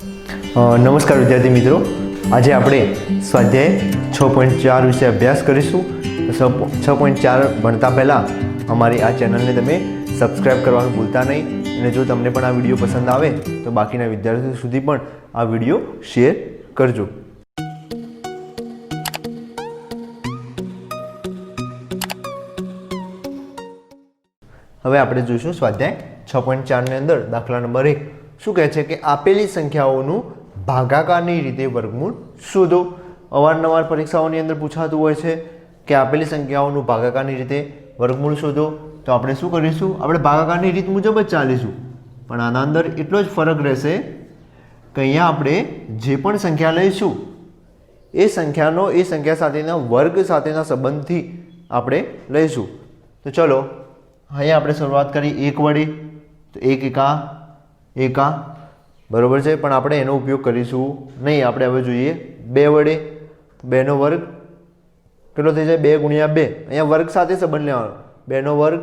નમસ્કાર વિદ્યાર્થી મિત્રો, આજે આપણે સ્વાધ્યાય 6.4 વિશે અભ્યાસ કરીશું. 6.4 ભણતા પહેલાં અમારી આ ચેનલને તમે સબસ્ક્રાઈબ કરવાનું ભૂલતા નહીં, અને જો તમને પણ આ વિડીયો પસંદ આવે તો બાકીના વિદ્યાર્થીઓ સુધી પણ આ વિડીયો શેર કરજો. હવે આપણે જોઈશું સ્વાધ્યાય 6.4 ની અંદર દાખલા નંબર 1 શું કહે છે કે આપેલી સંખ્યાઓનું ભાગાકારની રીતે વર્ગમૂળ શોધો. અવારનવાર પરીક્ષાઓની અંદર પૂછાતું હોય છે કે આપેલી સંખ્યાઓનું ભાગાકારની રીતે વર્ગમૂળ શોધો. તો આપણે શું કરીશું? આપણે ભાગાકારની રીત મુજબ જ ચાલીશું, પણ આના અંદર એટલો જ ફરક રહેશે કે અહીંયા આપણે જે પણ સંખ્યા લઈશું એ સંખ્યાનો એ સંખ્યા સાથેના વર્ગ સાથેના સંબંધથી આપણે લઈશું. તો ચલો અહીંયા આપણે શરૂઆત કરી 1 વડે. તો 1 એકા બરાબર છે, પણ આપણે એનો ઉપયોગ કરીશું નહીં. આપણે હવે જોઈએ 2 વડે. 2 નો વર્ગ કેટલો થઈ જાય? 2 ગુણ્યા 2. અહીંયા વર્ગ સાથે સંબંધ લેવાનો. 2 નો વર્ગ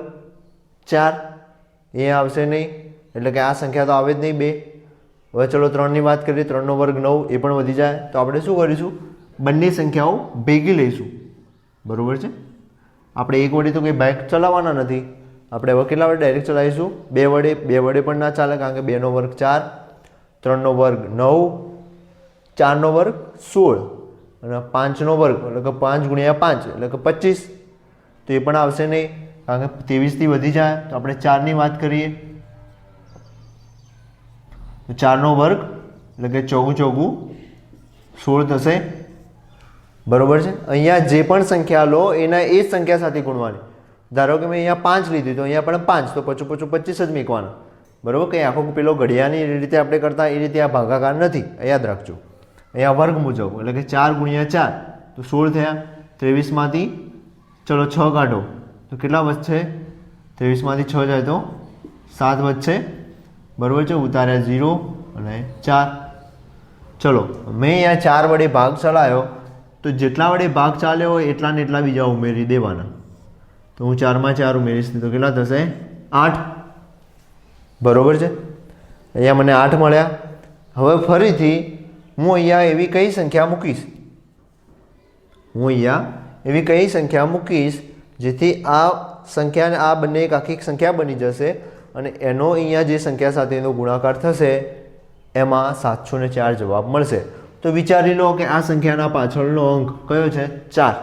4, એ આવશે નહીં, એટલે કે આ સંખ્યા તો આવે જ નહીં 2. હવે ચલો 3 ની વાત કરીએ. 3 નો વર્ગ 9, એ પણ વધી જાય. તો આપણે શું કરીશું? બંને સંખ્યાઓ ભેગી લઈશું. બરાબર છે. આપણે 1 વડે તો કંઈ બાઇક ચલાવવાના નથી. આપણે હવે કેટલા વડે ડાયરેક્ટ ચલાવીશું? 2 વડે. 2 વડે પણ ના ચાલે, કારણ કે 2 નો વર્ગ 4, 3 નો વર્ગ 9, 4 નો વર્ગ 16 અને 5 નો વર્ગ એટલે કે 5 ગુણ્યા 5 એટલે કે 25. તો એ પણ આવશે નહીં, કારણ કે 23 થી વધી જાય. તો આપણે 4 ની વાત કરીએ. તો 4 નો વર્ગ એટલે કે 4 16 થશે. બરોબર છે. અહીંયા જે પણ સંખ્યા લો એના એ જ સંખ્યા સાથે ગુણવાની. ધારો કે મેં અહીંયા 5 લીધી, તો અહીંયા પણ 5, તો 25 25 જ મૂકવાના. બરાબર. કંઈ આખો પેલો ઘડિયાની રીતે આપણે કરતા એ રીતે આ ભાગાકાર નથી, યાદ રાખજો. અહીંયા વર્ગ મુજબ એટલે કે 4 ગુણ્યા 4 તો 16 થયા. 23 માંથી ચલો 6 કાઢો તો કેટલા વધશે? 23 માંથી 6 જાય તો 7 વધશે. બરાબર છે. ઉતાર્યા 0 અને 4. ચલો મેં અહીંયા 4 વડે ભાગ ચલાવ્યો, તો જેટલા વડે ભાગ ચાલ્યો હોય એટલા ને એટલા બીજા ઉમેરી દેવાના. તો હું 4 માં 4 ઉમેરીશ તો કેટલા થશે? 8. બરાબર છે. અહીંયા મને 8 મળ્યા. હવે ફરીથી હું અહીંયા એવી કઈ સંખ્યા મૂકીશ? જેથી આ સંખ્યાને આ બંને એક આખી સંખ્યા બની જશે, અને એનો અહીંયા જે સંખ્યા સાથેનો ગુણાકાર થશે એમાં 704 જવાબ મળશે. તો વિચારી લો કે આ સંખ્યાના પાછળનો અંક કયો છે? 4.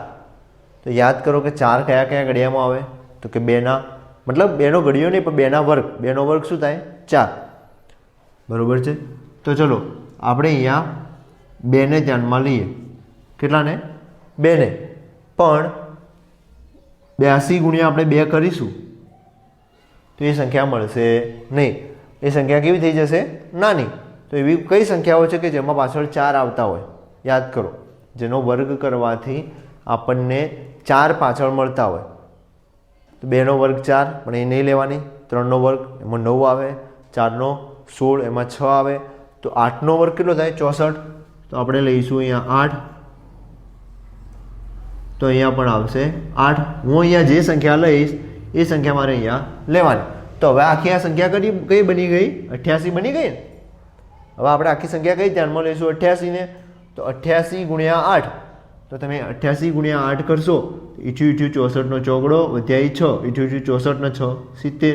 તો યાદ કરો કે 4 કયા કયા ઘડિયામાં આવે? તો કે 2ના, મતલબ 2નો ઘડિયો નહીં પણ 2ના વર્ગ. 2નો વર્ગ શું થાય? 4. બરાબર છે. તો ચલો આપણે અહીંયા 2ને ધ્યાનમાં લઈએ. કેટલાને? 2ને. પણ 82 ગુણ્યા આપણે 2 કરીશું તો એ સંખ્યા મળશે નહીં. એ સંખ્યા કેવી થઈ જશે? નાની. તો એવી કઈ સંખ્યાઓ છે કે જેમાં પાછળ 4 આવતા હોય? યાદ કરો, જેનો વર્ગ કરવાથી આપણને 4 પાછળ મળતા હોય. તો 2 નો વર્ગ 4, પણ એ નહીં લેવાની. 3 નો વર્ગ એમાં 9 આવે. 4 નો 16 એમાં 6 આવે. તો 8 નો વર્ગ કેટલો થાય? 64. તો આપણે લઈશું અહીંયા 8. તો અહીંયા પણ આવશે 8. હું અહીંયા જે સંખ્યા લઈશ એ સંખ્યા મારે અહીંયા લેવાની. તો હવે આખી આ સંખ્યા કઈ બની ગઈ? 88 બની ગઈ. હવે આપણે આખી સંખ્યા કઈ ધ્યાનમાં લઈશું? 88 ને. તો 88 ગુણ્યા 8. તો તમે 88 ગુણ્યા 8 કરશો, 64 નો ચોગડો વધ્યા 6, 64 ને 6 70,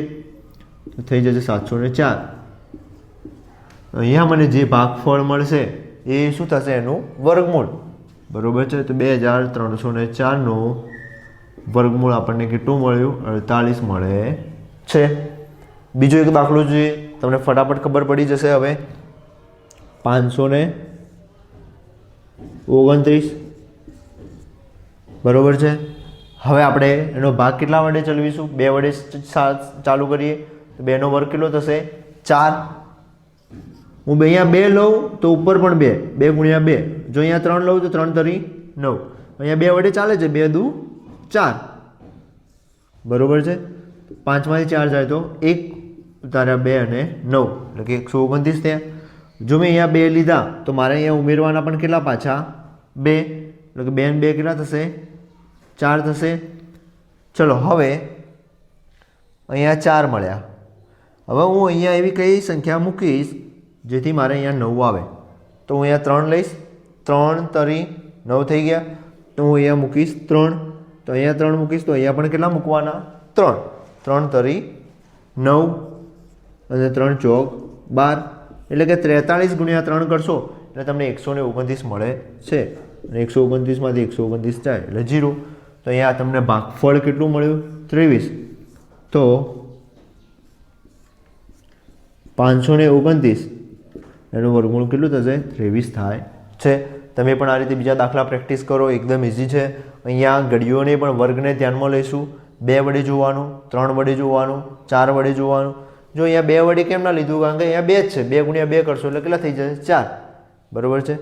તો થઈ જશે 704. અહીંયા મને જે ભાગફળ મળશે એ શું થશે? એનું વર્ગમૂળ. બરાબર છે. તો 2304 નું વર્ગમૂળ આપણને કેટલું મળ્યું? 48 મળે છે. બીજો એક દાખલો જોઈએ, તમને ફટાફટ ખબર પડી જશે. હવે 529. બરાબર છે. હવે આપણે એનો ભાગ કેટલા વડે ચલાવીશું? 2 વડે ચાલુ કરીએ. તો 2 નો વર્ગ કેટલો થશે? 4. હું અહીંયા 2 લઉં તો ઉપર પણ 2, 2 ગુણ્યા 2. જો અહીંયા 3 લઉં તો 3 તરી 9. અહીંયા 2 વડે ચાલે છે, 2 દુ 4. બરાબર છે. 5 માંથી 4 જાય તો 1, ઉતાર્યા 2 અને 9 એટલે કે 129 થયા. જો મેં અહીંયા 2 લીધા તો મારે અહીંયા ઉમેરવાના પણ કેટલા પાછા? 2. એટલે કે 2 ને 2 કેટલા થશે? 4 થશે. ચલો હવે અહીંયા 4 મળ્યા. હવે હું અહીંયા એવી કઈ સંખ્યા મૂકીશ જેથી મારે અહીંયા 9 આવે તો હું અહીંયા 3 લઈશ, 3 તરી 9 થઈ ગયા, તો હું અહીંયા મૂકીશ 3, તો અહીંયા 3 મૂકીશ, તો અહીંયા પણ કેટલા મૂકવાના? 3, 3 તરી 9 અને 3 ચોક 12, એટલે કે 43 ગુણ્યા 3 કરશો એટલે તમને 129 મળે છે, અને 129માંથી 129 જાય એટલે 0. તો અહીંયા તમને ભાગફળ કેટલું મળ્યું? 23. તો 529 એનું વર્ગમૂળ કેટલું થશે? 23 થાય છે. તમે પણ આ રીતે બીજા દાખલા પ્રેક્ટિસ કરો, એકદમ ઇઝી છે. અહીંયા ઘડીઓને પણ વર્ગને ધ્યાનમાં લઈશું. 2 વડે જોવાનું, 3 વડે જોવાનું, 4 વડે જોવાનું. જો અહીંયા 2 વડે કેમ ના લીધું? કારણ કે અહીંયા 2 જ છે, 2 ગુણ્યા 2 કરશો એટલે કેટલા થઈ જશે? 4. બરાબર છે.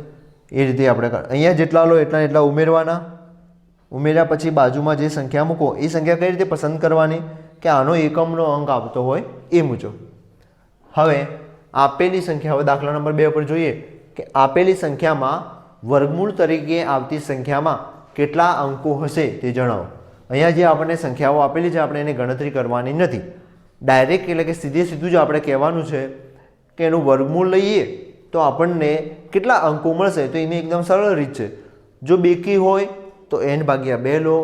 એ રીતે આપણે અહીંયા જેટલા લો એટલા ઉમેરવાના. ઉમેર્યા પછી બાજુમાં જે સંખ્યા મૂકો એ સંખ્યા કઈ રીતે પસંદ કરવાની? કે આનો એકમનો અંક આવતો હોય એ મુજબ. હવે આપેલી સંખ્યાઓ દાખલા નંબર 2 પર જોઈએ કે આપેલી સંખ્યામાં વર્ગમૂળ તરીકે આવતી સંખ્યામાં કેટલા અંકો હશે તે જણાવો. અહીંયા જે આપણને સંખ્યાઓ આપેલી છે આપણે એની ગણતરી કરવાની નથી. ડાયરેક્ટ એટલે કે સીધું જ આપણે કહેવાનું છે કે એનું વર્ગમૂળ લઈએ તો આપણને કેટલા અંકો મળશે. તો એની એકદમ સરળ રીત છે. જો બેકી હોય તો n ભાગ્યા 2 લો,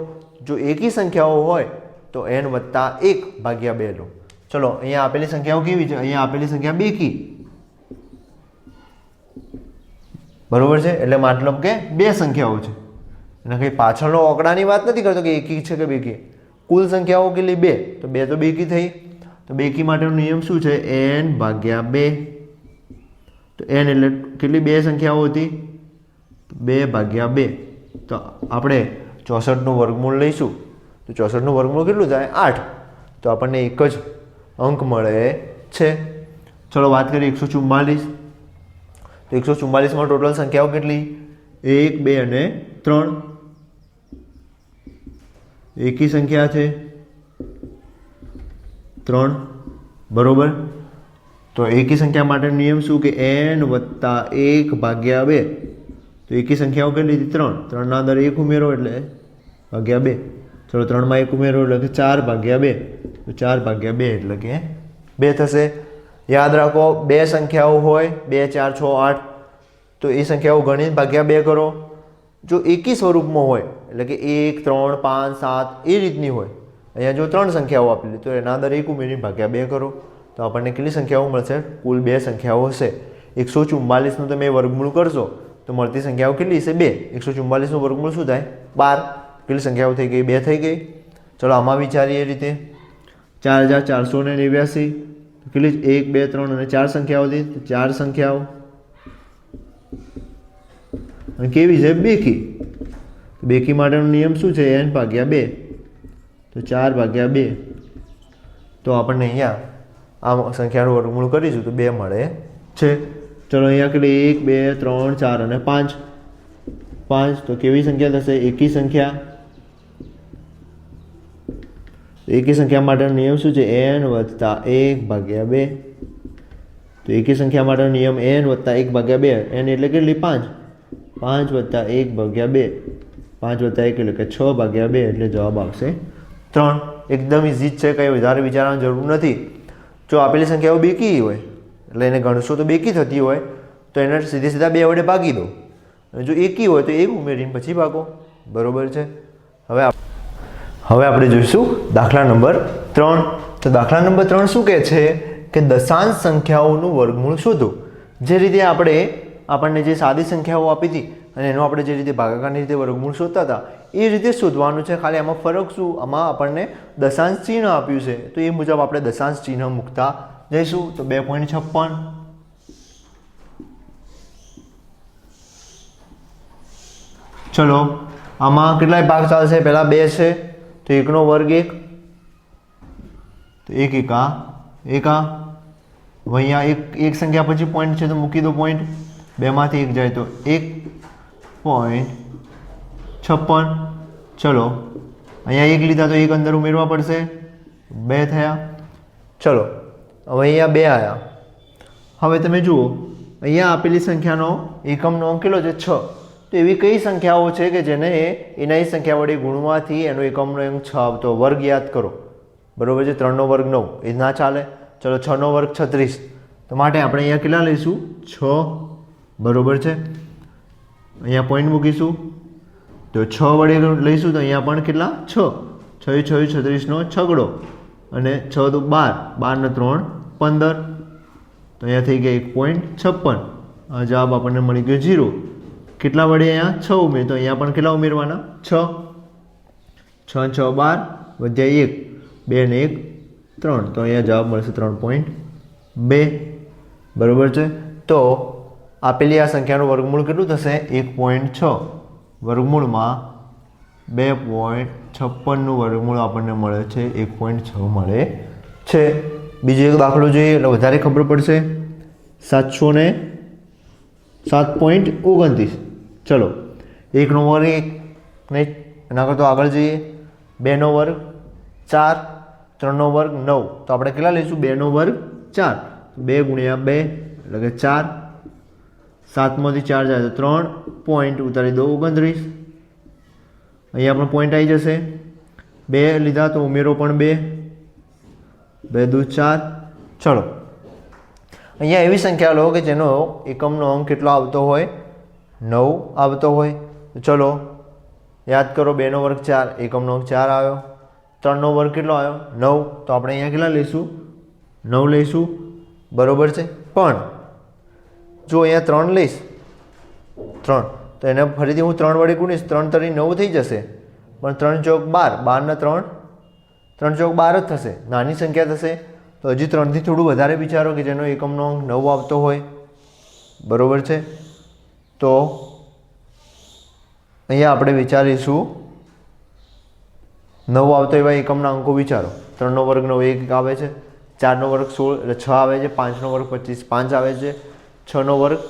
જો એકી સંખ્યાઓ હોય તો n વત્તા 1 ભાગ્યા 2 લો. ચલો અહીંયા આપેલી સંખ્યાઓ કેવી છે? અહીંયા આપેલી સંખ્યા બેકી, બરોબર છે, એટલે મતલબ કે 2 સંખ્યાઓ છે. અને કંઈ પાછળનો આંકડાની વાત નથી કરતો કે એકી છે કે બેકી. કુલ સંખ્યાઓ કેટલી? 2, તો 2 તો બેકી થઈ. તો બેકી માટેનો નિયમ શું છે? n ભાગ્યા 2. તો n એટલે કેટલી 2 સંખ્યાઓ હતી? 2 ભાગ્યા 2. તો આપણે 64નું વર્ગમૂળ લઈશું તો 64નું વર્ગમૂળ કેટલું થાય? 8. તો આપણને એક જ અંક મળે છે. ચલો વાત કરીએ 144. તો 144માં ટોટલ સંખ્યાઓ કેટલી? 1, 2 અને 3. એકી સંખ્યા છે 3, બરોબર. તો એકી સંખ્યા માટે નિયમ શું કે n વત્તા 1 ભાગ્યા 2. તો એકી સંખ્યાઓ કેટલી હતી? 3. 3ના અંદર 1 ઉમેરો એટલે ભાગ્યા 2. ચલો 3માં 1 ઉમેરો એટલે કે 4 ભાગ્યા 2. તો 4 ભાગ્યા 2 એટલે કે 2 થશે. યાદ રાખો 2 સંખ્યાઓ હોય 2, 4, 6, 8 તો એ સંખ્યાઓ ગણીને ભાગ્યા 2 કરો. જો એકી સ્વરૂપમાં હોય એટલે કે 1, 3, 5, 7 એ રીતની હોય, અહીંયા જો 3 સંખ્યાઓ આપેલી તો એના અંદર 1 ઉમેરીને ભાગ્યા 2 કરો તો આપણને કેટલી સંખ્યાઓ મળશે? કુલ 2 સંખ્યાઓ હશે. 144નું તમે વર્ગમૂળ કરશો તો મળતી સંખ્યાઓ કેટલી હશે? 2. 144નું વર્ગમૂળ શું થાય? 12. કેટલી સંખ્યાઓ થઈ ગઈ? 2 થઈ ગઈ. ચલો આમાં વિચારીએ એ રીતે 4489 કેટલી? 1, 2, 3 અને 4 સંખ્યાઓ હતી. તો 4 સંખ્યાઓ અને કેવી છે? બેકી. બેકી માટેનો નિયમ શું છે? n ભાગ્યા 2. તો 4 ભાગ્યા 2. તો આપણને અહીંયા આ સંખ્યાનું વર્ગમૂળ કરીશું તો 2 મળે છે. ચલો અહીંયા કેટલી? 1, 2, 3, 4 અને 5. 5 તો કેવી સંખ્યા થશે? એકી સંખ્યા. એકી સંખ્યા માટેનો નિયમ શું છે? n વત્તા 1 ભાગ્યા 2. તો એકી સંખ્યા માટેનો નિયમ n વત્તા 1 ભાગ્યા 2. n એટલે કેટલી? 5. 5 વત્તા 1 ભાગ્યા 2. 5 વત્તા 1 એટલે કે 6 ભાગ્યા 2 એટલે જવાબ આવશે 3. એકદમ ઇઝી જ છે, કંઈ વધારે વિચારવાની જરૂર નથી. જો આપેલી સંખ્યાઓ બેકી હોય એટલે એને ગણશો તો બેકી થતી હોય તો એને સીધા 2 વડે ભાગી દો. અને જો એકી હોય તો 1 ઉમેરીને પછી ભાગો. બરોબર છે. હવે આપણે જોઈશું દાખલા નંબર 3. તો દાખલા નંબર 3 શું કહે છે કે દશાંશ સંખ્યાઓનું વર્ગમૂળ શોધો. જે રીતે આપણને જે સાદી સંખ્યાઓ આપી હતી અને એનો આપણે જે રીતે ભાગાકારની રીતે વર્ગમૂળ શોધતા હતા એ રીતે શોધવાનું છે. ખાલી આમાં ફરક શું? આમાં આપણને દશાંશ ચિહ્ન આપ્યું છે તો એ મુજબ આપણે દશાંશ ચિહ્ન મૂકતા જઈશું. તો 2.56. ચલો આમાં કેટલાય ભાગ ચાલશે? પહેલા 2 છે તો 1નો વર્ગ 1. તો 1 એકા એકા. અહીંયા એક સંખ્યા પછી પોઈન્ટ છે તો મૂકી દો પોઈન્ટ. 2માંથી 1 જાય તો 1.56. ચલો અહીંયા 1 લીધા તો 1 અંદર ઉમેરવા પડશે. 2 થયા. ચલો હવે અહીંયા 2 આવ્યા. હવે તમે જુઓ અહીંયા આપેલી સંખ્યાનો એકમનો અંક કેટલો છે? 6. તો એવી કઈ સંખ્યાઓ છે કે જેને એના સંખ્યા વડે ગુણવાથી એનો એકમનો અંક 6 આવતો? વર્ગ યાદ કરો. બરોબર છે. 3નો વર્ગ 9 એ ના ચાલે. ચલો 6નો વર્ગ 36. તો માટે આપણે અહીંયા કેટલા લઈશું 6 બરોબર છે અહીંયા પોઈન્ટ મૂકીશું તો 6 વડે લઈશું તો અહીંયા પણ કેટલા 6 6 6 36નો છગડો અને 6 તો 12 12 ને 3 15 તો અહીંયા થઈ ગયા 1.56 જવાબ આપણને મળી ગયો 0 કેટલા વડે અહીંયા 6 ઉમેર તો અહીંયા પણ કેટલા ઉમેરવાના 6 6 6 12 વધ્યા 1 2 ને 1 3 તો અહીંયા જવાબ મળશે 3.2 બરોબર છે તો આપેલી આ સંખ્યાનું વર્ગમૂળ કેટલું થશે 1.6 વર્ગમૂળમાં 2.56નું વર્ગમૂળ આપણને મળે છે 1.6 મળે છે બીજો એક દાખલો જોઈએ એટલે વધારે ખબર પડશે 707.29 ચલો 1નો વર્ગ 1 નહીં એના કરતો આગળ જઈએ 2નો વર્ગ 4 3નો વર્ગ 9 તો આપણે કેટલા લઈશું 2નો વર્ગ 4 2 ગુણ્યા 2 એટલે કે 4 7માંથી 4 જાય તો 3 પોઈન્ટ ઉતારી દો 29 અહીંયા પણ પોઈન્ટ આવી જશે 2 લીધા તો ઉમેરો પણ 2 2 દુ 4 ચલો અહીંયા એવી સંખ્યા લો કે જેનો એકમનો અંક કેટલો આવતો હોય 9 આવતો હોય તો ચલો યાદ કરો 2નો વર્ગ 4 એકમનો અંક 4 આવ્યો 3નો વર્ગ કેટલો આવ્યો 9 તો આપણે અહીંયા કેટલા લઈશું 9 લઈશું બરોબર છે પણ જો અહીંયા 3 લઈશ 3 તો એને ફરીથી હું 3 વડે ગુણીશ 3 તરી 9 થઈ જશે પણ 3 ચોક 12 12 ને 3 3 ચોક 12 જ થશે નાની સંખ્યા થશે તો હજી 3થી થોડું વધારે વિચારો કે જેનો એકમનો અંક 9 આવતો હોય બરોબર છે તો અહીંયા આપણે વિચારીશું 9 આવતો એવા એકમના અંકો વિચારો 3નો વર્ગ 9 1 આવે છે 4નો વર્ગ 16 એટલે 6 આવે છે 5નો વર્ગ 25 5 આવે છે 6નો વર્ગ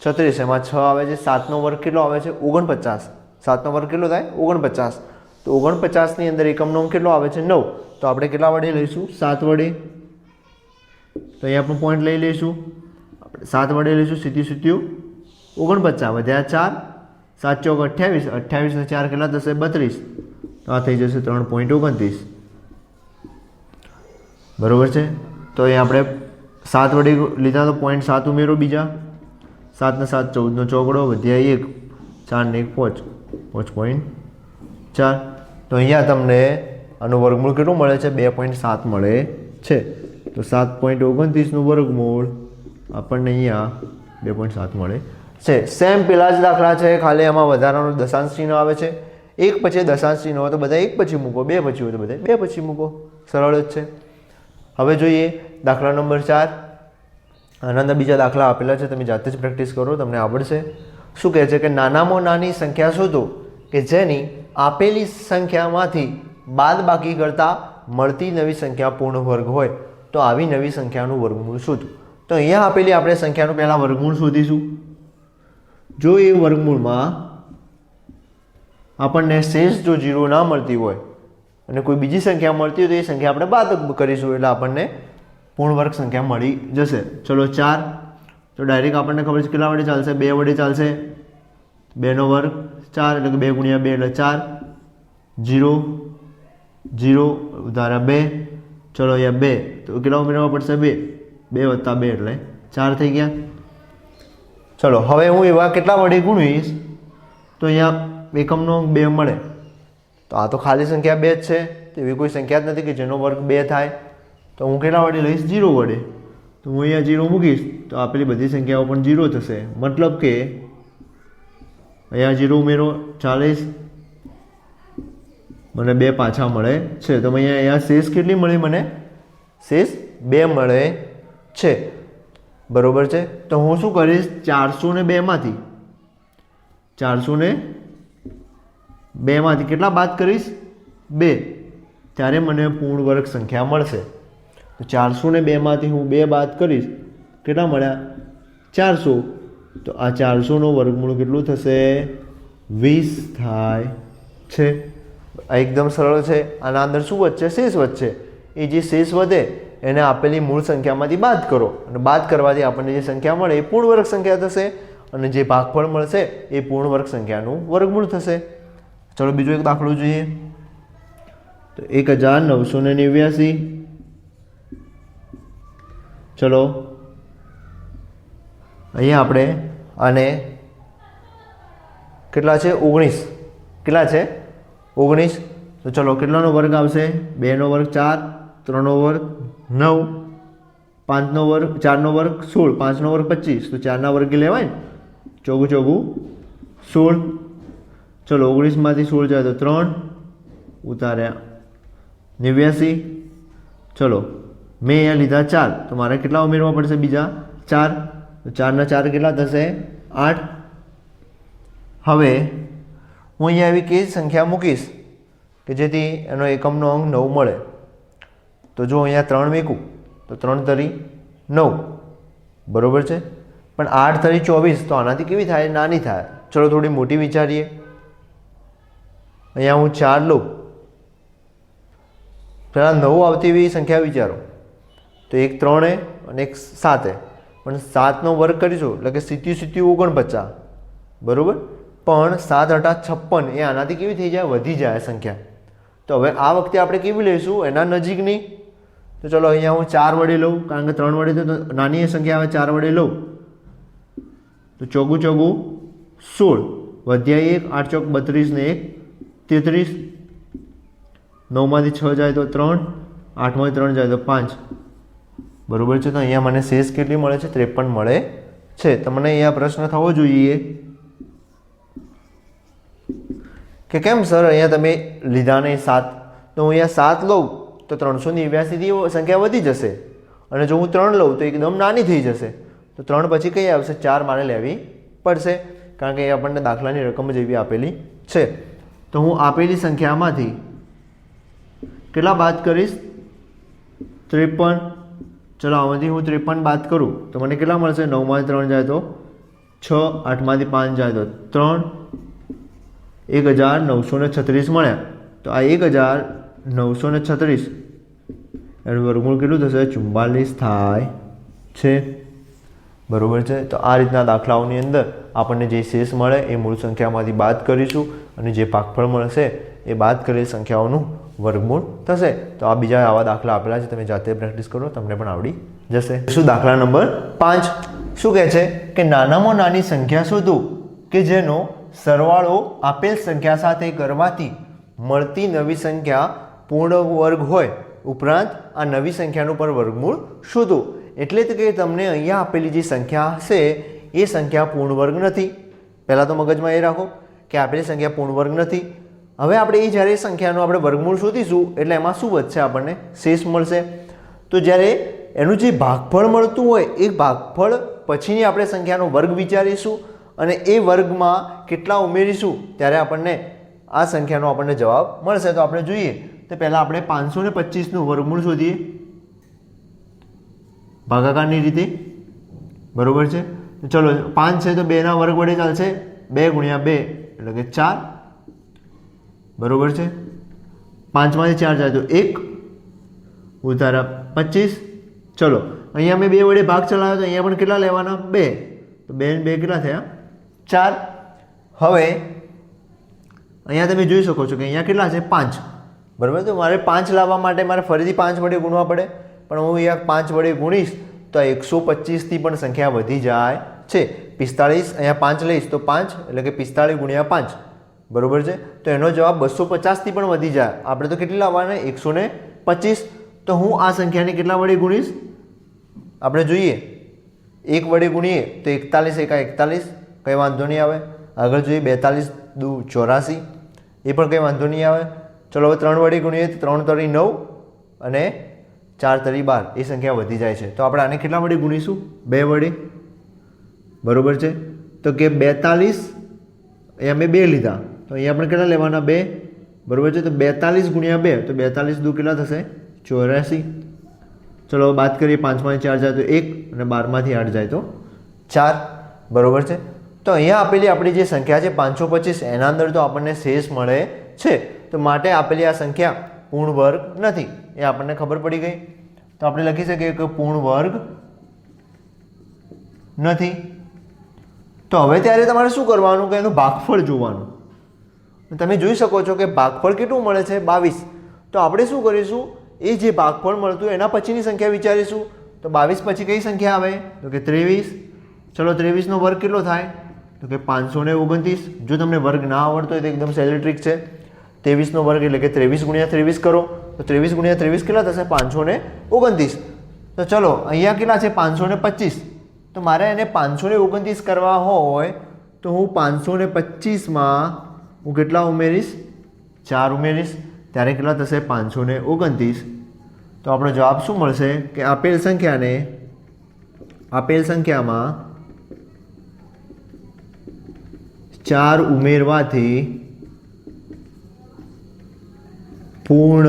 36 એમાં 6 આવે છે 7નો વર્ગ કેટલો આવે છે 49 7નો વર્ગ કેટલો થાય 49 તો 49ની અંદર એકમનો અંક કેટલો આવે છે 9 તો આપણે કેટલા વડે લઈશું 7 વડે તો અહીંયા આપણે પોઈન્ટ લઈ લઈશું આપણે 7 વડે લઈશું સીધી સીધું 49 વધ્યા 4 7 ચોક 28 28 ને 4 કેટલા થશે 32 તો આ થઈ જશે 3.29 બરોબર છે તો અહીંયા આપણે 7 વડે લીધા તો 0.7 ઉમેરો બીજા 7 ને 7 14નો ચોકડો વધ્યા 1 4 ને 1 5.4 તો અહીંયા તમને આનું વર્ગમૂળ કેટલું મળે છે 2.7 મળે છે તો 7.29નું વર્ગમૂળ આપણને અહીંયા 2.7 મળે છે સેમ પેલા જ દાખલા છે ખાલી એમાં વધારાનું દશાંશ ચિહ્ન આવે છે એક પછી દશાંશ ચિહ્ન હોય તો બધા એક પછી મૂકો બે પછી હોય તો બધા બે પછી મૂકો સરળ જ છે હવે જોઈએ દાખલા નંબર 4 આના અંદર બીજા દાખલા આપેલા છે તમે જાતે જ પ્રેક્ટિસ કરો તમને આવડશે શું કહે છે કે નાનામાં નાની સંખ્યા શોધો કે જેની આપેલી સંખ્યામાંથી બાદ બાકી કરતાં મળતી નવી સંખ્યા પૂર્ણ વર્ગ હોય તો આવી નવી સંખ્યાનું વર્ગમૂળ શોધો તો અહીંયા આપેલી આપણે સંખ્યાનું પહેલાં વર્ગમૂળ શોધીશું જો એ વર્ગમૂળમાં આપણને શેષ જો 0 ના મળતી હોય અને કોઈ બીજી સંખ્યા મળતી હોય તો એ સંખ્યા આપણે બાદ કરીશું એટલે આપણને પૂર્ણ વર્ગ સંખ્યા મળી જશે ચલો 4 તો ડાયરેક્ટ આપણને ખબર છે કેટલા વડે ચાલશે 2 વડે ચાલશે 2નો વર્ગ 4 એટલે કે 2 ગુણ્યા 2 એટલે 4 0 0 ઉધારા 2 ચલો અહીંયા 2 તો કેટલા ઉમેરવા પડશે 2 2 વત્તા 2 એટલે 4 થઈ ગયા ચલો હવે હું એવા કેટલા વડે ગુણીશ તો અહીંયા એકમનો 2 મળે તો આ તો ખાલી સંખ્યા 2 જ છે એવી કોઈ સંખ્યા જ નથી કે જેનો વર્ગ 2 થાય તો હું કેટલા વડે લઈશ 0 વડે તો હું અહીંયા 0 મૂકીશ તો આપેલી બધી સંખ્યાઓ પણ 0 થશે મતલબ કે અહીંયા 0 ઉમેરો 40 મને 2 પાછા મળે છે તો અહીંયા શેષ કેટલી મળી મને શેષ 2 મળે છે બરોબર છે તો હું શું કરીશ 402 માંથી 402 માંથી કેટલા બાદ કરીશ 2 ત્યારે મને પૂર્ણ વર્ગ સંખ્યા મળશે તો 402 માંથી હું 2 બાદ કરીશ કેટલા મળ્યા 400 તો આ 400નો વર્ગમૂળ કેટલું થશે 20 થાય છે આ એકદમ સરળ છે આના અંદર શું વધશે શેષ વધશે એ જે શેષ વધે એને આપેલી મૂળ સંખ્યામાંથી બાદ કરો અને બાદ કરવાથી આપણને જે સંખ્યા મળે એ પૂર્ણ વર્ગ સંખ્યા થશે અને જે ભાગફળ મળશે એ પૂર્ણ વર્ગ સંખ્યાનું વર્ગમૂળ થશે ચલો બીજો એક દાખલો જોઈએ તો 1989 ચલો અહીંયા આપણે આને કેટલા છે 19 કેટલા છે 19 તો ચલો કેટલાનો વર્ગ આવશે 2નો વર્ગ 4 3નો વર્ગ 9 5નો વર્ગ 4નો વર્ગ 16 5નો વર્ગ 25 તો 4ના વર્ગે લેવાય ને ચોગું ચોગું 16 ચલો 19માંથી 16 જાય તો 3 ઉતાર્યા 89 ચલો મેં અહીંયા લીધા 4 તો મારે કેટલા ઉમેરવા પડશે બીજા 4 તો 4ના 4 કેટલા થશે 8 હવે હું અહીંયા એવી કઈ સંખ્યા મૂકીશ કે જેથી એનો એકમનો અંક 9 મળે તો જો અહીંયા 3 મૂકું તો 3 તરી 9 બરાબર છે પણ 8 તરી 24 તો આનાથી કેવી થાય નાની થાય ચલો થોડી મોટી વિચારીએ અહીંયા હું 4 લઉં પહેલાં 9 આવતી એવી સંખ્યા વિચારો તો એક 3 અને એક 7 પણ 7નો વર્ગ કરીશું એટલે કે 49 બરાબર પણ 7 × 56 એ આનાથી કેવી થઈ જાય વધી જાય સંખ્યા તો હવે આ વખતે આપણે કેવી લઈશું એના નજીકની તો ચલો અહીંયા હું 4 વડે લઉં કારણ કે 3 વડે તો નાની સંખ્યા આવે 4 વડે લઉં તો ચોગું ચોગું 16 વધ્યા 1 8 ચોક 32 ને 1 33 9માંથી 6 જાય તો 3 8માંથી 3 જાય તો 5 બરાબર છે તો અહીંયા મને શેષ કેટલી મળે છે 53 મળે છે તમને અહીંયા પ્રશ્ન થવો જોઈએ કે કેમ સર અહીંયા તમે લીધા નહીં 7 તો હું અહીંયા 7 લઉં તો 389થી સંખ્યા વધી જશે અને જો હું 3 લઉં તો એકદમ નાની થઈ જશે તો 3 પછી કઈ આવશે 4 મારે લેવી પડશે કારણ કે એ આપણને દાખલાની રકમ જેવી આપેલી છે તો હું આપેલી સંખ્યામાંથી કેટલા બાદ કરીશ 53 ચલો આમાંથી હું 53 બાદ કરું તો મને કેટલા મળશે 9માંથી 3 જાય તો 6 8માંથી 5 જાય તો 3 1936 મળ્યા તો આ 1936 એનું વર્ગમૂળ કેટલું થશે 44 થાય છે બરાબર છે તો આ રીતના દાખલાઓની અંદર આપણને જે શેષ મળે એ મૂળ સંખ્યામાંથી બાદ કરીશું અને જે ભાગફળ મળશે એ બાદ કરેલી સંખ્યાઓનું વર્ગમૂળ થશે તો આ બીજા આવા દાખલા આપેલા છે તમે જાતે પ્રેક્ટિસ કરો તમને પણ આવડી જશે શું દાખલા નંબર 5 શું કહે છે કે નાનામાં નાની સંખ્યા શોધો કે જેનો સરવાળો આપેલ સંખ્યા સાથે કરવાથી મળતી નવી સંખ્યા પૂર્ણ વર્ગ હોય ઉપરાંત આ નવી સંખ્યાનું પણ વર્ગમૂળ શોધો એટલે કે તમને અહીંયા આપેલી જે સંખ્યા હશે એ સંખ્યા પૂર્ણ વર્ગ નથી પહેલાં તો મગજમાં એ રાખો કે આપેલી સંખ્યા પૂર્ણ વર્ગ નથી હવે આપણે એ જ્યારે સંખ્યાનું આપણે વર્ગમૂળ શોધીશું એટલે એમાં શું વધશે આપણને શેષ મળશે તો જ્યારે એનું જે ભાગફળ મળતું હોય એ ભાગફળ પછીની આપણે સંખ્યાનો વર્ગ વિચારીશું અને એ વર્ગમાં કેટલા ઉમેરીશું ત્યારે આપણને આ સંખ્યાનો આપણને જવાબ મળશે તો આપણે જોઈએ તો પહેલાં આપણે 525નું વર્ગમૂળ શોધીએ ભાગાકારની રીતે બરાબર છે ચલો 5 છે તો 2ના વર્ગ વડે ચાલશે 2 × 2 એટલે કે 4 બરાબર છે 5માંથી 4 જાય તો 1 ઉતારા 25 ચલો અહીંયા મેં 2 વડે ભાગ ચલાવ્યો તો અહીંયા પણ કેટલા લેવાના 2 તો 2 ને 2 કેટલા થયા 4 હવે અહીંયા તમે જોઈ શકો છો કે અહીંયા કેટલા છે 5 બરાબર તો મારે 5 લાવવા માટે મારે ફરીથી 5 વડે ગુણવા પડે પણ હું અહીંયા 5 વડે ગુણીશ તો 125થી પણ સંખ્યા વધી જાય છે 45 અહીંયા 5 લઈશ તો 5 એટલે કે 45 × 5 બરાબર છે તો એનો જવાબ 250થી પણ વધી જાય આપણે તો કેટલી લાવવાના 125 તો હું આ સંખ્યાને કેટલા વડે ગુણીશ આપણે જોઈએ 1 વડે ગુણીએ તો 41 × 41 કંઈ વાંધો નહીં આવે આગળ જોઈએ 42 × 2 = 84 એ પણ કંઈ વાંધો નહીં આવે ચલો હવે 3 વડે ગુણીએ તો 3 તરી 9 અને 4 તરી 12 એ સંખ્યા વધી જાય છે તો આપણે આને કેટલા વડે ગુણીશું 2 વડે બરાબર છે તો કે 42 અહીંયા મેં 2 લીધા તો અહીંયા આપણે કેટલા લેવાના 2 બરાબર છે તો 42 × 2 તો 42 દુ કેટલા થશે 84 ચલો બાદ કરીએ 5માંથી 4 જાય તો 1 અને 12માંથી 8 જાય તો 4 બરાબર છે તો અહીંયા આપેલી આપણી જે સંખ્યા છે 525 એના અંદર તો આપણને શેષ મળે છે તો માટે આપેલી આ સંખ્યા પૂર્ણ વર્ગ નથી એ આપણને ખબર પડી ગઈ તો આપણે લખી શકીએ કે પૂર્ણ વર્ગ નથી તો હવે ત્યારે તમારે શું કરવાનું કે એનું ભાગફળ જોવાનું તમે જોઈ શકો છો કે ભાગફળ કેટલું મળે છે 22 તો આપણે શું કરીશું એ જે ભાગફળ મળતું એના પછીની સંખ્યા વિચારીશું તો 22 પછી કઈ સંખ્યા આવે તો કે 23 ચલો 23નો વર્ગ કેટલો થાય તો કે 529. જો તમને વર્ગ ના આવડતો હોય તો એકદમ સહેલી ટ્રીક છે. 23નો વર્ગ એટલે કે 23 ગુણ્યા 23 કરો તો 23 ગુણ્યા 23 કેટલા થશે 529. તો ચલો અહીંયા કેટલા છે 525. તો મારે એને 529 કરવા હોય તો હું 525માં હું કેટલા ઉમેરીશ 4 ઉમેરીશ ત્યારે કેટલા થશે 529. તો આપણો જવાબ શું મળશે કે આપેલ સંખ્યામાં 4 ઉમેરવાથી પૂર્ણ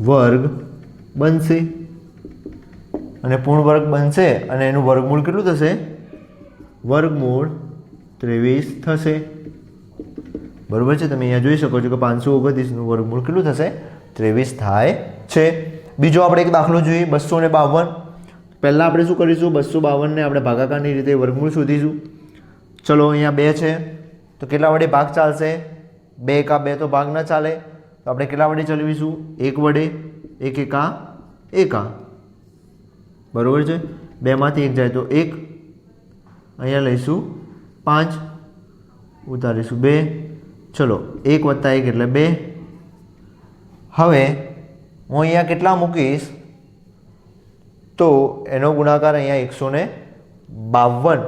વર્ગ બનશે અને પૂર્ણ વર્ગ બનશે અને એનું વર્ગમૂળ કેટલું થશે વર્ગમૂળ 23 થશે. બરોબર છે. તમે અહીંયા જોઈ શકો છો કે 529નું વર્ગમૂળ કેટલું થશે 23 થાય છે. બીજો આપણે એક દાખલો જોઈએ 252. પહેલાં આપણે શું કરીશું 252ને આપણે ભાગાકારની રીતે વર્ગમૂળ શોધીશું. ચલો અહીંયા 2 છે તો કેટલા વડે ભાગ ચાલશે 2 એકા 2 તો ભાગ ના ચાલે તો આપણે કેટલા વડે ચલાવીશું 1 વડે 1 એકા એકા. બરોબર છે. 2માંથી 1 જાય તો 1 અહીંયા લઈશું 5 ઉતારીશું 2. ચલો 1 + 1 એટલે 2. હવે હું અહીંયા કેટલા મૂકીશ તો એનો ગુણાકાર અહીંયા 152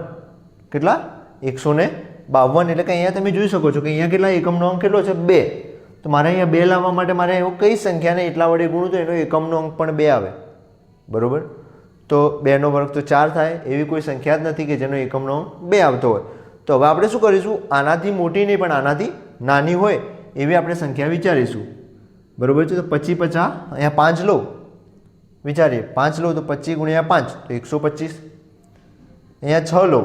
કેટલા 152 એટલે કે અહીંયા તમે જોઈ શકો છો કે અહીંયા કેટલા એકમનો અંક કેટલો છે 2. તો મારે અહીંયા 2 લાવવા માટે મારે એવું કઈ સંખ્યાને એટલા વડે ગુણું તો એનો એકમનો અંક પણ 2 આવે. બરોબર. તો 2નો વર્ગ તો 4 થાય એવી કોઈ સંખ્યા જ નથી કે જેનો એકમનો અંક 2 આવતો હોય. તો હવે આપણે શું કરીશું આનાથી મોટી નહીં પણ આનાથી નાની હોય એવી આપણે સંખ્યા વિચારીશું. બરોબર છે. તો 25 50 અહીંયા 5 લો વિચારીએ 5 લો તો 25 ગુણ્યા 5 તો 125. અહીંયા 6 લો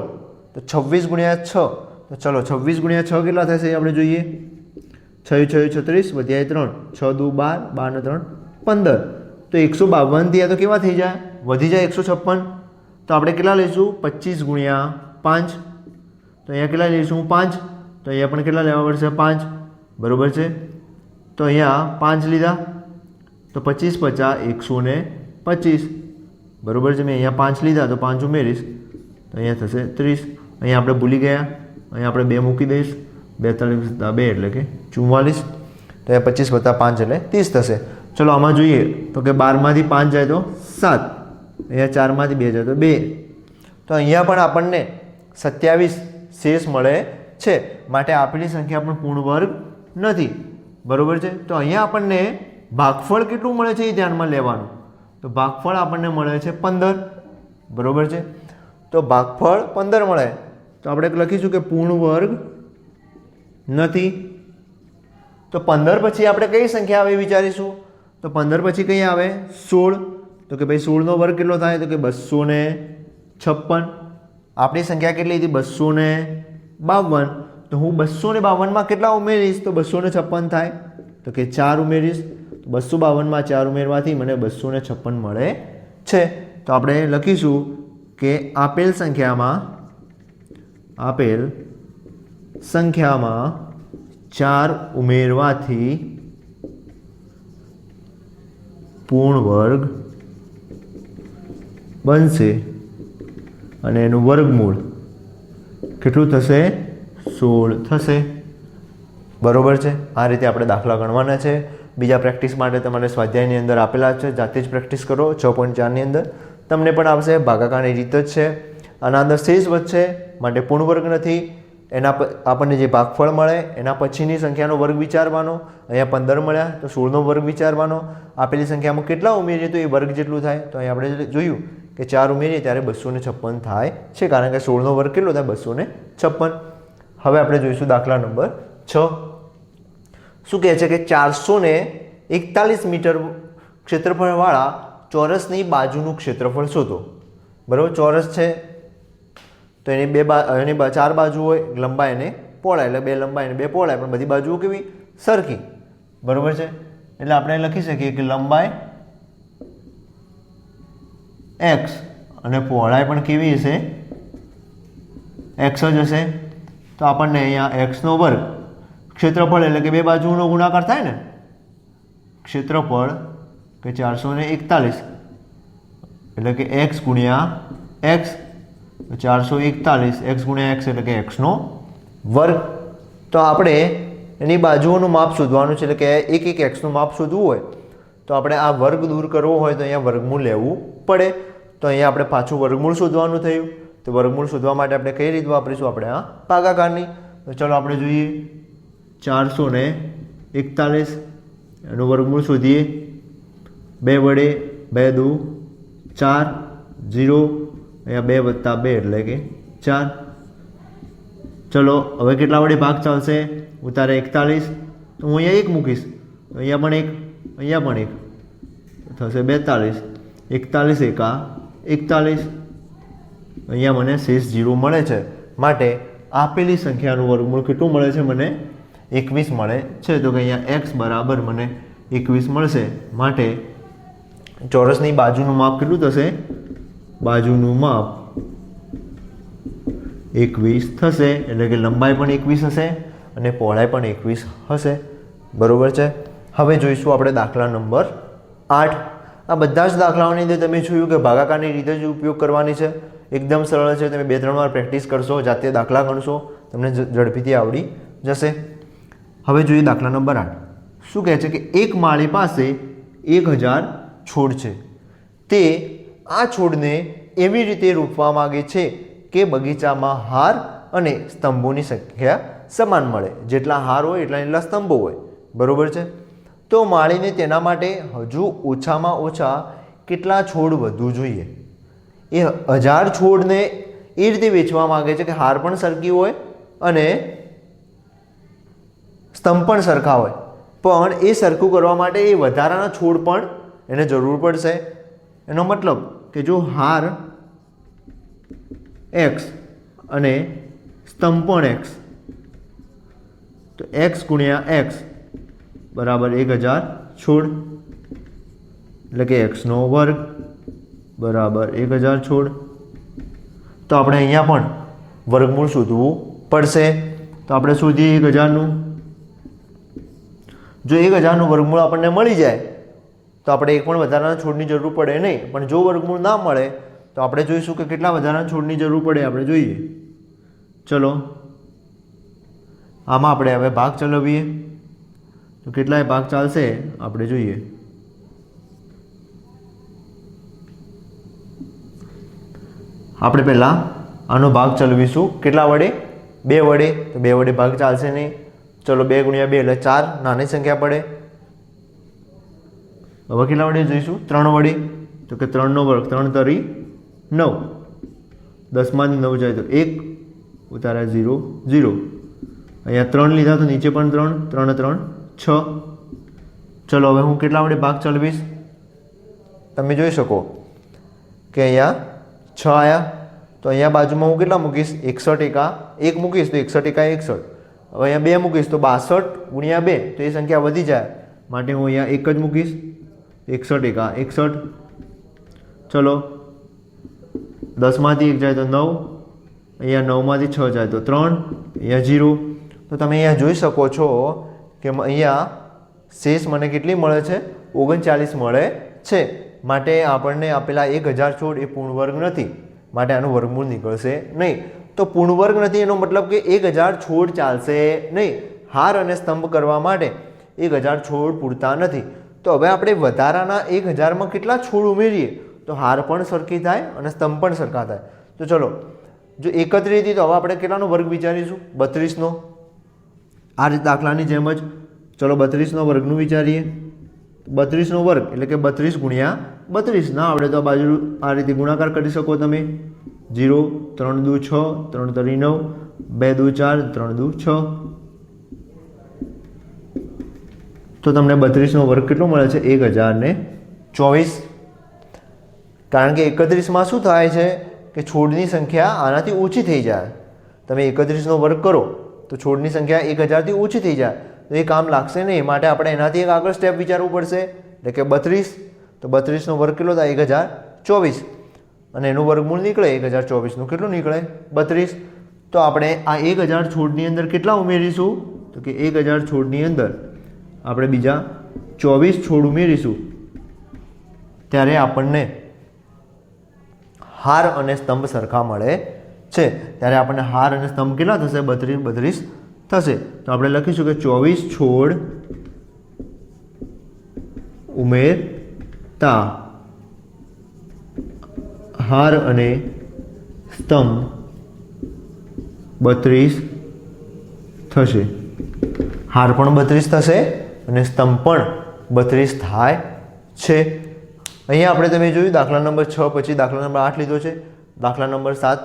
તો 26 ગુણ્યા 6 તો ચલો 26 ગુણ્યા 6 કેટલા થશે આપણે જોઈએ 6 6 36 વધ્યા 3 6 2 12 12 3 15. તો 152 થયા તો કેવા થઈ જાય વધી જાય 156. તો આપણે કેટલા લઈશું 25 ગુણ્યા 5 તો અહીંયા કેટલા લઈશું 5 તો અહીંયા પણ કેટલા લેવા પડશે 5. બરોબર છે. તો અહીંયા 5 લીધા તો 25 50 125. બરોબર છે. મેં અહીંયા 5 લીધા તો 5 ઉમેરીશ તો અહીંયા થશે 30. અહીંયા આપણે ભૂલી ગયા અહીંયા આપણે 2 મૂકી દઈશ 42 + 2 એટલે કે 44. તો અહીંયા 25 + 5 એટલે 30 થશે. ચલો આમાં જોઈએ તો કે 12માંથી 5 જાય તો 7 અહીંયા 4માંથી 2 જાય તો 2. તો અહીંયા પણ આપણને 27 શેષ મળે છે. માટે આપેલી સંખ્યા પણ પૂર્ણ વર્ગ નથી. બરોબર છે. તો અહીંયા આપણને ભાગફળ કેટલું મળે છે એ ધ્યાનમાં લેવાનું. તો ભાગફળ આપણને મળે છે 15. બરોબર છે. તો ભાગફળ 15 મળે તો આપણે લખીશું કે પૂર્ણ વર્ગ નથી. તો 15 પછી આપણે કઈ સંખ્યા આવે વિચારીશું. તો 15 પછી કઈ આવે 16. તો કે ભાઈ 16નો વર્ગ કેટલો થાય તો કે 256. આપણી સંખ્યા કેટલી હતી 252. તો હું 252માં કેટલા ઉમેરીશ તો 256 થાય તો કે 4 ઉમેરીશ. તો 252માં 4 ઉમેરવાથી મને 256 મળે છે. તો આપણે લખીશું કે આપેલ સંખ્યામાં 4 ઉમેરવાથી પૂર્ણ વર્ગ બનશે અને એનું વર્ગમૂળ કેટલું થશે 16 થશે. બરોબર છે. આ રીતે આપણે દાખલા ગણવાના છે. બીજા પ્રેક્ટિસ માટે તમારે સ્વાધ્યાયની અંદર આપેલા છે જાતે જ પ્રેક્ટિસ કરો 6.4ની અંદર તમને પણ આવશે. ભાગાકારની રીત જ છે. આના અંદર શેષ વધશે માટે પૂર્ણ વર્ગ નથી. એના આપણને જે ભાગફળ મળે એના પછીની સંખ્યાનો વર્ગ વિચારવાનો. અહીંયા 15 મળ્યા તો 16નો વર્ગ વિચારવાનો. આપેલી સંખ્યામાં કેટલા ઉમેરીએ તો એ વર્ગ જેટલું થાય. તો અહીં આપણે જોયું કે 4 ઉમેરીએ ત્યારે 256 થાય છે કારણ કે 16નો વર્ગ કેટલો થાય 256. હવે આપણે જોઈશું દાખલા નંબર 6. શું કહે છે કે 441 મીટર ક્ષેત્રફળવાળા ચોરસની બાજુનું ક્ષેત્રફળ શોધો. બરાબર. ચોરસ છે તો એની 4 બાજુ હોય લંબાઈ અને પહોળાઈ એટલે 2 લંબાઈ અને 2 પહોળાઈ પણ બધી બાજુઓ કેવી સરખી. બરાબર છે. એટલે આપણે લખી શકીએ કે લંબાઈ x અને પહોળાઈ પણ કેવી હશે x જ હશે. તો આપણને અહીંયા x નો વર્ગ ક્ષેત્રફળ એટલે કે 2 બાજુનો ગુણાકાર થાય ને ક્ષેત્રફળ કે 441 એટલે કે x ગુણ્યા x તો 441 એક્સ ગુણ્યા એક્સ એટલે કે એક્સનો વર્ગ. તો આપણે એની બાજુઓનું માપ શોધવાનું છે, એટલે કે એક એક એક્સનું માપ શોધવું હોય તો આપણે આ વર્ગ દૂર કરવો હોય તો અહીંયા વર્ગમૂળ લેવું પડે. તો અહીંયા આપણે પાછું વર્ગમૂળ શોધવાનું થયું. તો વર્ગમૂળ શોધવા માટે આપણે કઈ રીત વાપરીશું? આપણે આ ભાગાકારની. તો ચલો આપણે જોઈએ 441 એનું વર્ગમૂળ શોધીએ. 2 વડે 2 દુ 4 0 અહીંયા 2 વત્તા 2 એટલે કે 4. ચલો હવે કેટલા વડે ભાગ ચાલશે? ઉતારે 41 તો હું અહીંયા 1 મૂકીશ, અહીંયા પણ 1, અહીંયા પણ 1 થશે 42. 41 એકા 41, અહીંયા મને શેષ 0 મળે છે. માટે આપેલી સંખ્યાનું વર્ગમૂળ કેટલું મળે છે? મને 21 મળે છે. તો કે અહીંયા x બરાબર મને 21 મળશે. માટે ચોરસની બાજુનું માપ કેટલું થશે? બાજુનું માપ 21 થશે. એટલે કે લંબાઈ પણ 21 હશે અને પહોળાઈ પણ 21 હશે. બરોબર છે. હવે જોઈશું આપણે દાખલા નંબર 8. આ બધા જ દાખલાઓની અંદર તમે જોયું કે ભાગાકારની રીતે જ ઉપયોગ કરવાની છે. એકદમ સરળ છે. તમે 2-3 વાર પ્રેક્ટિસ કરશો, જાતે દાખલા ગણશો, તમને ઝડપીથી આવડી જશે. હવે જોઈએ દાખલા નંબર 8. શું કહે છે કે એક માળી પાસે 1000 છોડ છે. તે આ છોડને એવી રીતે રોપવા માગે છે કે બગીચામાં હાર અને સ્તંભોની સંખ્યા સમાન મળે. જેટલા હાર હોય એટલા સ્તંભો હોય. બરોબર છે. તો માળીને તેના માટે હજુ ઓછામાં ઓછા કેટલા છોડ વધુ જોઈએ? એ 1000 છોડને એ રીતે વેચવા માગે છે કે હાર પણ સરખી હોય અને સ્તંભ પણ સરખા હોય. પણ એ સરખું કરવા માટે એ વધારાના છોડ પણ એને જરૂર પડશે. એનો મતલબ કે જો હાર x અને સ્તંભ પણ x, તો x ગુણ્યા x બરાબર 1000 છોડ, એટલે કે x નો વર્ગ બરાબર 1000 છોડ. તો આપણે અહીંયા પણ વર્ગમૂળ શોધવું પડશે. તો આપણે શોધીએ 1000નું. જો 1000નું વર્ગમૂળ આપણને મળી જાય તો આપણે એક પણ વધારાના છોડની જરૂર પડે નહીં. પણ જો વર્ગમૂળ ના મળે તો આપણે જોઈશું કે કેટલા વધારાના છોડની જરૂર પડે. આપણે જોઈએ. ચલો આમાં આપણે હવે ભાગ ચલાવીએ તો કેટલાય ભાગ ચાલશે આપણે જોઈએ. આપણે પહેલાં આનો ભાગ ચલાવીશું. કેટલા વડે? 2 વડે. તો 2 વડે ભાગ ચાલશે નહીં. ચલો 2 ગુણ્યા 2 એટલે 4 નાની સંખ્યા પડે. હવે કેટલા વડે જોઈશું? 3 વડે. તો કે 3નો વર્ગ 3 તરી 9, 10માંથી 9 જાય તો 1, ઉતારા 0 0. અહીંયા 3 લીધા તો નીચે પણ 3 3 6. ચલો હવે હું કેટલા વડે ભાગ ચલાવીશ? તમે જોઈ શકો કે અહીંયા 6 આવ્યા. તો અહીંયા બાજુમાં હું કેટલા મૂકીશ? 61 એકા 1 મૂકીશ તો 61 એકા 61. હવે અહીંયા 2 મૂકીશ તો 62 ગુણ્યા 2 તો એ સંખ્યા વધી જાય. માટે હું અહીંયા 1 જ મૂકીશ. 61 એકા 61. ચલો 10માંથી 1 જાય તો 9, અહીંયા 9માંથી 6 જાય તો 3, અહીંયા 0. તો તમે અહીંયા જોઈ શકો છો કે અહીંયા શેષ મને કેટલી મળે છે? 39 મળે છે. માટે આપણને આપેલા 1000 છોડ એ પૂર્ણ વર્ગ નથી. માટે આનું વર્ગમૂળ નીકળશે નહીં. તો પૂર્ણ વર્ગ નથી એનો મતલબ કે 1000 છોડ ચાલશે નહીં. હાર અને સ્તંભ કરવા માટે 1000 છોડ પૂરતા નથી. તો હવે આપણે વધારાના 1000માં કેટલા છોડ ઉમેરીએ તો હાર પણ સરખી થાય અને સ્તંભ પણ સરખા થાય. તો ચલો જો 31 હતી તો હવે આપણે કેટલાનો વર્ગ વિચારીશું? 32નો. આ રીતે દાખલાની જેમ જ ચલો 32નો વર્ગનું વિચારીએ. 32નો વર્ગ એટલે કે 32 ગુણ્યા 32. ના આવડે તો આ બાજુ આ રીતે ગુણાકાર કરી શકો તમે. 0 3 દુ 6, 3 તરી 9, 2 દુ 4, 3 દુ 6. તો તમને 32નો વર્ગ કેટલો મળે છે? 1024. કારણ કે 31માં શું થાય છે કે છોડની સંખ્યા આનાથી ઓછી થઈ જાય. તમે 31નો વર્ગ કરો તો છોડની સંખ્યા 1000થી ઓછી થઈ જાય તો એ કામ લાગશે નહીં. માટે આપણે એનાથી એક આગળ સ્ટેપ વિચારવું પડશે. એટલે કે 32. તો 32નો વર્ગ કેટલો થાય? 1024. અને એનું વર્ગમૂળ નીકળે 1024નું કેટલું નીકળે? 32. તો આપણે આ 1000 છોડની અંદર કેટલા ઉમેરીશું? તો કે 1000 છોડની અંદર આપણે બીજા 24 છોડ ઉમેરીશું. ત્યારે આપણને હાર અને સ્તંભ સરખા મળે છે ત્યારે આપણને હાર અને સ્તંભ કેટલા થશે? 32 થશે. તો આપણે લખીશું કે 24 છોડ ઉમેરતા હાર અને સ્તંભ 32 થશે. હાર પણ 32 થશે અને સ્તંભ પણ 32 થાય છે. અહીંયા આપણે તમે જોયું દાખલા નંબર 6 પછી દાખલા નંબર 8 લીધો છે. દાખલા નંબર 7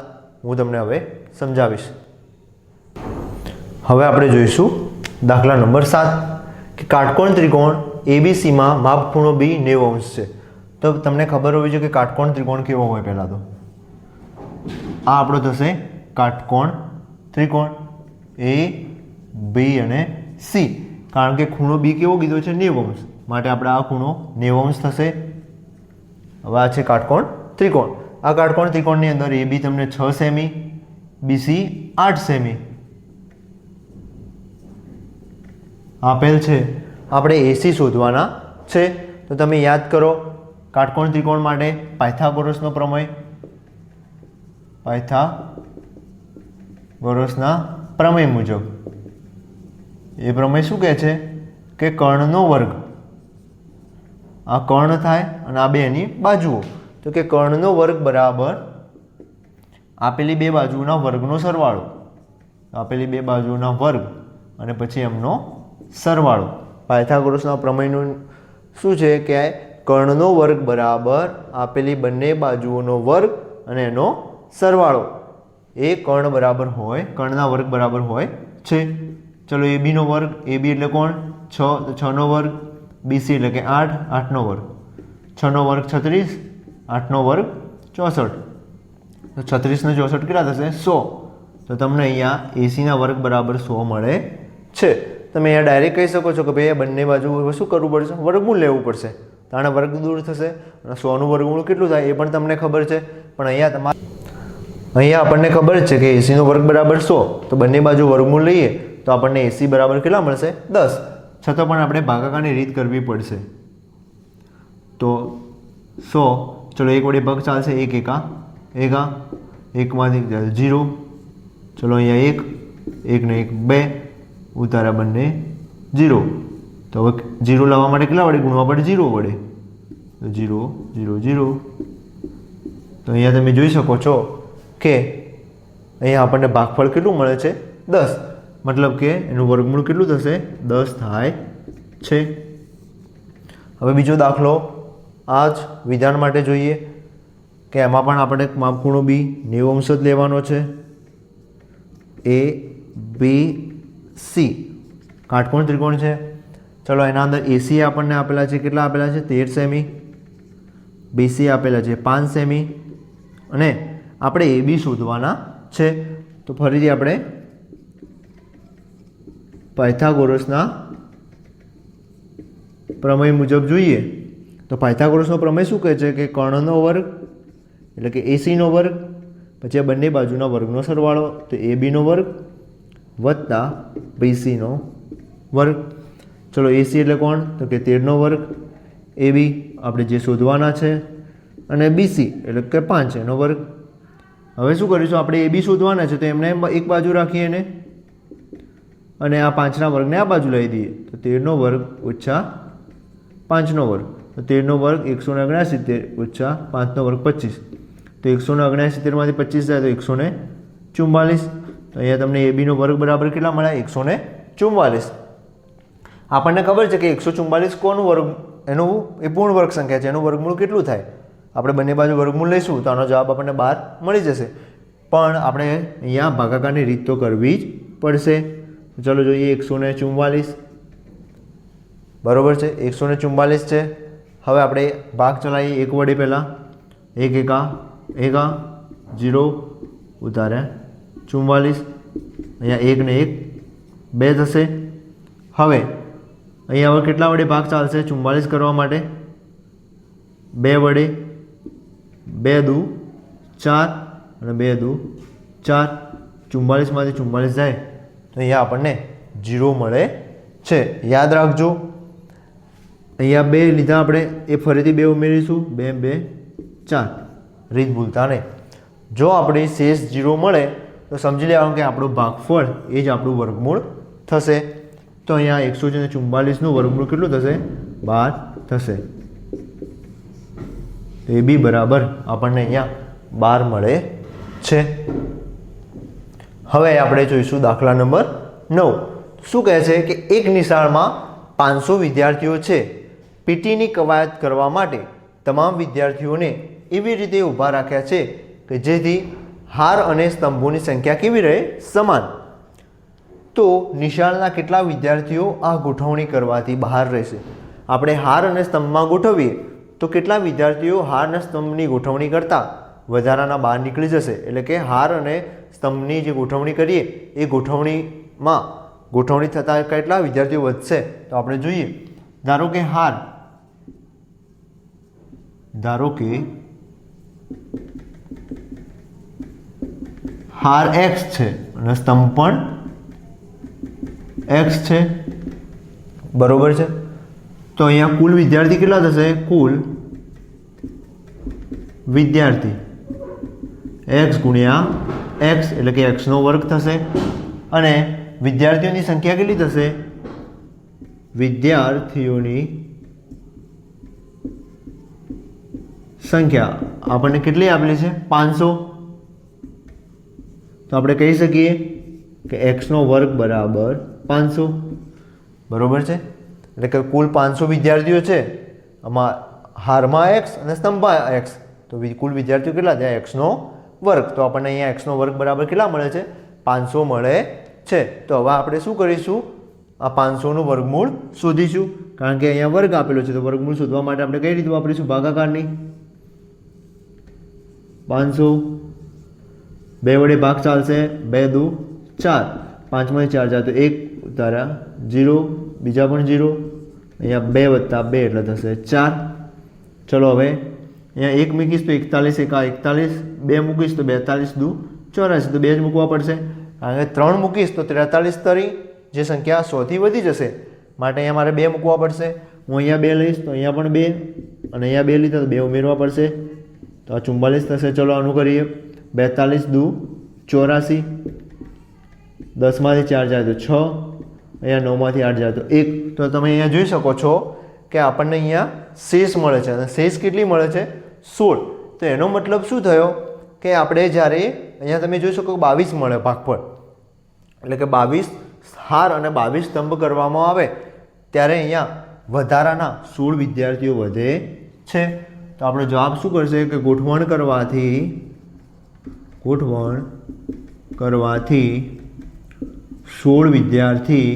હું તમને હવે સમજાવીશ. હવે આપણે જોઈશું દાખલા નંબર 7 કે કાટકોણ ત્રિકોણ એબીસીમાં માપખૂણો બી 90 અંશ છે. તો તમને ખબર હોવી જોઈએ કે કાટકોણ ત્રિકોણ કેવો હોય. પહેલાં તો આ આપણો થશે કાટકોણ ત્રિકોણ એ બી અને સી. કારણ કે ખૂણો બી કેવો કીધો છે? 90 અંશ. માટે આપણે આ ખૂણો 90 અંશ થશે. હવે આ છે કાટકોણ ત્રિકોણ. આ કાટકોણ ત્રિકોણની અંદર એ બી તમને 6 સેમી, બીસી 8 સેમી આપેલ છે. આપણે એસી શોધવાના છે. તો તમે યાદ કરો કાટકોણ ત્રિકોણ માટે પાયથાગોરસનો પ્રમેય. પાયથાગોરસના પ્રમેય મુજબ એ પ્રમેય શું કહે છે કે કર્ણનો વર્ગ, આ કર્ણ થાય અને આ બે એની બાજુઓ, તો કે કર્ણનો વર્ગ બરાબર આપેલી બે બાજુના વર્ગનો સરવાળો. આપેલી બે બાજુના વર્ગ અને પછી એમનો સરવાળો. પાયથાગોરસના પ્રમેયનું શું છે કે કર્ણનો વર્ગ બરાબર આપેલી બંને બાજુઓનો વર્ગ અને એનો સરવાળો એ કર્ણ બરાબર હોય, કર્ણના વર્ગ બરાબર હોય છે. ચલો એ બીનો વર્ગ, એ બી એટલે કોણ? 6, તો 6નો વર્ગ, બીસી એટલે કે 8, 8નો વર્ગ, 6નો વર્ગ 36, 8નો વર્ગ 64. તો 36 ને 64 કેટલા થશે? 100. તો તમને અહીંયા એસીના વર્ગ બરાબર 100 મળે છે. તમે અહીંયા ડાયરેક્ટ કહી શકો છો કે ભાઈ બંને બાજુ શું કરવું પડશે? વર્ગમૂળ લેવું પડશે. તો આના વર્ગ દૂર થશે અને 100નું વર્ગમૂળ કેટલું થાય એ પણ તમને ખબર છે. પણ અહીંયા આપણને ખબર છે કે એસીનો વર્ગ બરાબર 100. તો બંને બાજુ વર્ગમૂળ લઈએ તો આપણને એસી બરાબર કેટલા મળશે? 10. છતાં પણ આપણે ભાગાકારની રીત કરવી પડશે. તો 100, ચલો એક વડે ભાગ ચાલશે. 1 એકા 1માંથી 0. ચલો અહીંયા 1 ને 1 2 ઉતાર્યા બંને 0. તો હવે 0 લાવવા માટે કેટલા વડે ગુણવા પડે? 0 વડે. તો 0 0 0. તો અહીંયા તમે જોઈ શકો છો કે અહીંયા આપણને ભાગફળ કેટલું મળે છે? 10. મતલબ કે એનું વર્ગમૂળ કેટલું થશે? 10 થાય છે. હવે બીજો દાખલો આ જ વિધાન માટે જોઈએ કે એમાં પણ આપણે માપખૂણો બી 90 અંશ જ લેવાનો છે. એ બી સી કાટકોણ ત્રિકોણ છે. ચલો એના અંદર એસી આપણને આપેલા છે કેટલા આપેલા છે? 13 સેમી. બીસી આપેલા છે 5 સેમી અને આપણે એ બી શોધવાના છે. તો ફરીથી આપણે પાયથાગોરસના પ્રમેય મુજબ જોઈએ. તો પાયથાગોરસનો પ્રમેય શું કહે છે કે કર્ણનો વર્ગ એટલે કે એસીનો વર્ગ પછી આ બંને બાજુના વર્ગનો સરવાળો, તો એ બીનો વર્ગ વત્તા બીસીનો વર્ગ. ચલો એસી એટલે કોણ? તો કે 13નો વર્ગ. એ બી આપણે જે શોધવાના છે અને બીસી એટલે કે 5 એનો વર્ગ. હવે શું કરીશું? આપણે એ બી શોધવાના છે તો એમને એક બાજુ રાખીએ એને અને આ 5ના વર્ગને આ બાજુ લઈ દઈએ. તો 13નો વર્ગ ઓછા 5નો વર્ગ. તો 13નો વર્ગ 169 ઓછા 5નો વર્ગ 25. તો 169માંથી 25 જાય તો 144. તો અહીંયા તમને એ બીનો વર્ગ બરાબર કેટલા મળ્યા? 144. આપણને ખબર છે કે 144 કોનું વર્ગ? એનું એ પૂર્ણ વર્ગ સંખ્યા છે. એનું વર્ગમૂળ કેટલું થાય? આપણે બંને બાજુ વર્ગમૂળ લઈશું તો આનો જવાબ આપણને 12 મળી જશે. પણ આપણે અહીંયા ભાગાકારની રીત તો કરવી જ પડશે. ચલો જોઈએ 144 બરાબર છે. 144 છે. હવે આપણે ભાગ ચલાવીએ 1 વડે. પહેલાં 1 એકા 0 ઉતાર્યા 44. અહીંયા 1 ને 1 2 થશે. હવે અહીંયા હવે કેટલા વડે ભાગ ચાલશે 44 કરવા માટે? 2 વડે. 2 દુ 4 અને 2 દુ 4. 44માંથી 44 જાય તો અહીંયા આપણને 0 મળે છે. યાદ રાખજો અહીંયા 2 લીધા આપણે, એ ફરીથી 2 ઉમેરીશું. 2 2 4. રીત ભૂલતા નહીં. જો આપણે શેષ 0 મળે તો સમજી લેવાનું કે આપણું ભાગફળ એ જ આપણું વર્ગમૂળ થશે. તો અહીંયા 144નું વર્ગમૂળ કેટલું થશે? 12 થશે. એ બી બરાબર આપણને અહીંયા 12 મળે છે. હવે આપણે જોઈશું દાખલા નંબર 9. શું કહે છે કે એક નિશાળમાં 500 વિદ્યાર્થીઓ છે. પીટીની કવાયત કરવા માટે તમામ વિદ્યાર્થીઓને એવી રીતે ઊભા રાખ્યા છે કે જેથી હાર અને સ્તંભોની સંખ્યા કેવી રહે? સમાન. તો નિશાળના કેટલા વિદ્યાર્થીઓ આ ગોઠવણી કરવાથી બહાર રહેશે? આપણે હાર અને સ્તંભમાં ગોઠવીએ તો કેટલા વિદ્યાર્થીઓ હાર અને સ્તંભની ગોઠવણી કરતાં વધારાના બહાર નીકળી જશે? એટલે કે હાર અને સ્તંભની જે ગોઠવણી કરીએ એ ગોઠવણી થતાં કેટલા વિદ્યાર્થીઓ વધશે? તો આપણે જોઈએ. ધારો કે હાર x છે અને સ્તંભ પણ x છે, બરોબર છે. તો અહીંયા કુલ વિદ્યાર્થી કેટલા થશે? કુલ વિદ્યાર્થી x ગુણ્યા x એટલે કે x નો વર્ગ થશે. અને વિદ્યાર્થીઓની સંખ્યા કેટલી થશે? વિદ્યાર્થીઓની સંખ્યા આપણને કેટલી આપેલી છે? 500. તો આપણે કહી શકીએ કે x નો વર્ગ બરાબર 500, બરોબર છે. એટલે કે કુલ 500 વિદ્યાર્થીઓ છે, આમાં હારમાં x અને સ્તંભમાં x, તો કુલ વિદ્યાર્થીઓ કેટલા થયા? x નો વર્ગ. તો આપણને અહીંયા x નો વર્ગ બરાબર કેટલા મળે છે? 500 મળે છે. તો હવે આપણે શું કરીશું? આ 500નું વર્ગમૂળ શોધીશું. કારણ કે અહીંયા વર્ગ આપેલો છે તો વર્ગમૂળ શોધવા માટે આપણે કઈ રીતે વાપરીશું? ભાગાકારની. 500 2 વડે ભાગ ચાલશે, 2 દુ 4, 5 માંથી 4 જાય તો 1 ઉતાર્યા 0, બીજા પણ 0, અહીંયા 2 વત્તા 2 એટલે થશે 4. ચલો હવે અહીંયા 1 મૂકીશ તો 41 એકા 41, 2 મૂકીશ તો 42 દુ 84, તો 2 જ મૂકવા પડશે. કારણ કે 3 મૂકીશ તો 43 તરી જે સંખ્યા 100 થી વધી જશે, માટે અહીંયા મારે 2 મૂકવા પડશે. હું અહીંયા 2 લઈશ તો અહીંયા પણ 2, અને અહીંયા 2 લીધા તો 2 ઉમેરવા પડશે, તો આ 44 થશે. ચલો આનું કરીએ. 42 દુ 84, 10 માંથી 4 જાય તો 6, અહીંયા 9 માંથી 8 જાય તો 1. તો તમે અહીંયા જોઈ શકો છો કે આપણને અહીંયા શેષ મળે છે, અને શેષ કેટલી મળે છે? 16. તો એનો મતલબ શું થયો કે આપણે જ્યારે અહીંયા તમે જોઈ શકો 22 મળે ભાગફળ, એટલે કે 22 હાર અને 22 સ્તંભ કરવામાં આવે ત્યારે અહીંયા વધારાના 16 વિદ્યાર્થીઓ વધે છે. તો આપણો જવાબ શું કરશે કે ગોઠવણ કરવાથી 16 વિદ્યાર્થી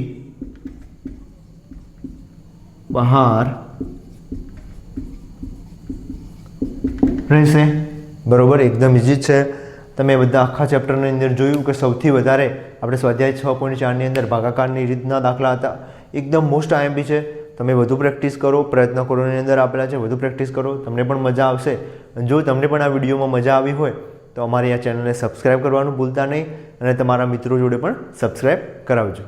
બહાર રહેશે, બરોબર. એકદમ ઇઝી છે. તમે બધા આખા ચેપ્ટરની અંદર જોયું કે સૌથી વધારે આપણે સ્વાધ્યાય 6.4ની અંદર ભાગાકારની રીતના દાખલા હતા. એકદમ મોસ્ટ આઈએમપી છે. તમે વધુ પ્રેક્ટિસ કરો, પ્રયત્ન કરોની અંદર આપેલા છે, વધુ પ્રેક્ટિસ કરો, તમને પણ મજા આવશે. જો તમને પણ આ વિડીયોમાં મજા આવી હોય તો અમારી આ ચેનલને સબસ્ક્રાઈબ કરવાનું ભૂલતા નહીં, અને તમારા મિત્રો જોડે પણ સબસ્ક્રાઈબ કરાવજો.